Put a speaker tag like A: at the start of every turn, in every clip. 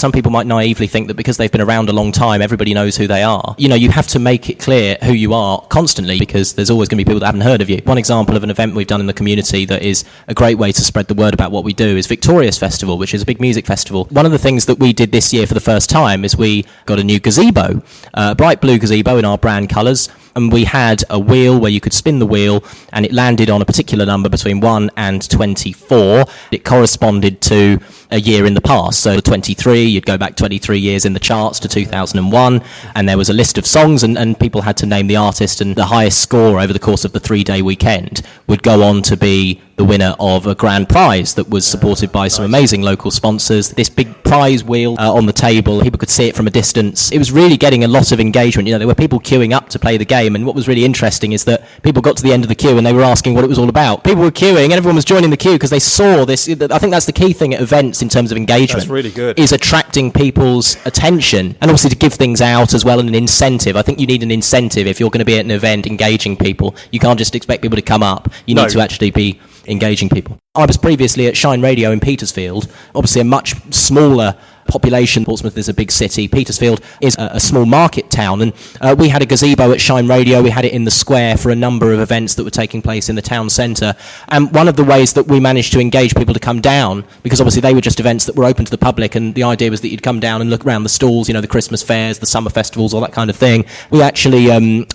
A: some people might naively think that because they've been around a long time, everybody knows who they are. You know, you have to make it clear who you are constantly, because there's always going to be people that haven't heard of you. One example of an event we've done in the community that is a great way to spread the word about what we do is Victorious Festival, which is a big music festival. One of the things that we did this year for the first time is we got a new gazebo, a bright blue gazebo in our brand colours, and we had a wheel where you could spin the wheel and it landed on a particular number between 1 and 24. It corresponded to a year in the past. So 23, you'd go back 23 years in the charts to 2001, and there was a list of songs, and people had to name the artist, and the highest score over the course of the 3-day weekend would go on to be the winner of a grand prize that was supported by some amazing local sponsors. This big prize wheel on the table, people could see it from a distance. It was really getting a lot of engagement. You know, there were people queuing up to play the game, and what was really interesting is that people got to the end of the queue and they were asking what it was all about. People were queuing and everyone was joining the queue because they saw this. I think that's the key thing at events in terms of engagement.
B: That's really good.
A: Is attracting people's attention, and obviously to give things out as well, and an incentive. I think you need an incentive if you're going to be at an event engaging people. You can't just expect people to come up. You need to actually be engaging people. I was previously at Shine Radio in Petersfield, obviously a much smaller population. Portsmouth is a big city. Petersfield is a small market town, and we had a gazebo at Shine Radio. We had it in the square for a number of events that were taking place in the town centre. And one of the ways that we managed to engage people to come down, because obviously they were just events that were open to the public, and the idea was that you'd come down and look around the stalls, you know, the Christmas fairs, the summer festivals, all that kind of thing. We actually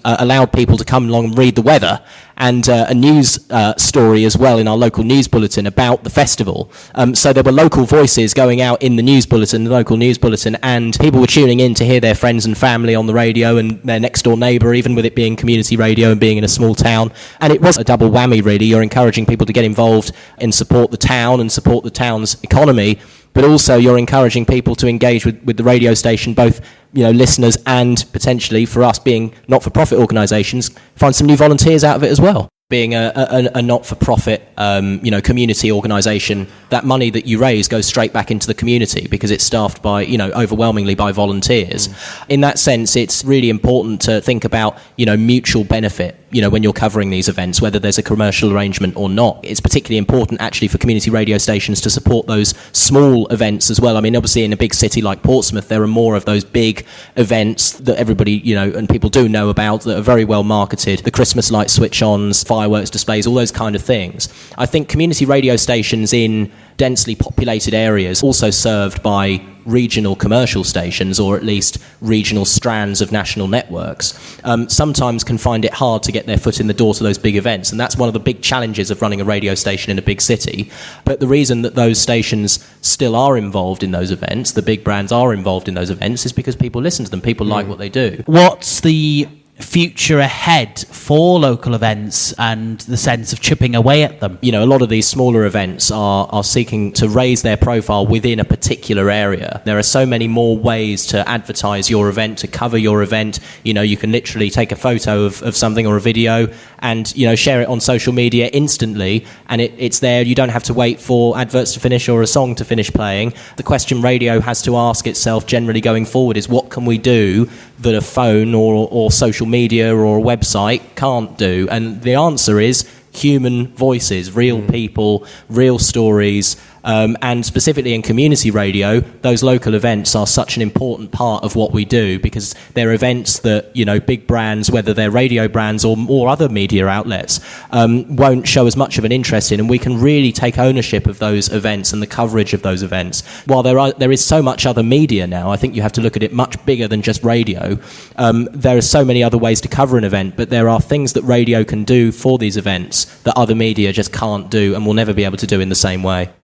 A: allowed people to come along and read the weather, and a news story as well in our local news bulletin about the festival. So there were local voices going out in the news bulletin, the local news bulletin, and people were tuning in to hear their friends and family on the radio and their next door neighbour, even with it being community radio and being in a small town. And it was a double whammy, really. You're encouraging people to get involved and support the town and support the town's economy, but also you're encouraging people to engage with the radio station, both, you know, listeners and potentially, for us being not-for-profit organisations, find some new volunteers out of it as well. Being a not-for-profit, you know, community organisation, that money that you raise goes straight back into the community because it's staffed by, you know, overwhelmingly by volunteers. In that sense, it's really important to think about, you know, mutual benefit, you know, when you're covering these events, whether there's a commercial arrangement or not. It's particularly important, actually, for community radio stations to support those small events as well. I mean, obviously, in a big city like Portsmouth, there are more of those big events that everybody, you know, and people do know about, that are very well marketed. The Christmas light switch-ons, fireworks displays, all those kind of things. I think community radio stations in densely populated areas, also served by regional commercial stations, or at least regional strands of national networks, sometimes can find it hard to get their foot in the door to those big events. And that's one of the big challenges of running a radio station in a big city. But the reason that those stations still are involved in those events, the big brands are involved in those events, is because people listen to them, people like what they do.
C: What's the future ahead for local events and the sense of chipping away at them?
A: You know, a lot of these smaller events are seeking to raise their profile within a particular area. There are so many more ways to advertise your event, to cover your event. You know, you can literally take a photo of something or a video and, you know, share it on social media instantly, and it's there. You don't have to wait for adverts to finish or a song to finish playing. The question radio has to ask itself generally going forward is, what can we do that a phone or social media or a website can't do? And the answer is human voices, real people, real stories, and specifically in community radio, those local events are such an important part of what we do, because they're events that, you know, big brands, whether they're radio brands or other media outlets, won't show as much of an interest in, and we can really take ownership of those events and the coverage of those events. While there is so much other media now, I think you have to look at it much bigger than just radio. There are so many other ways to cover an event, but there are things that radio can do for these events that other media just can't do and will never be able to do in the same way.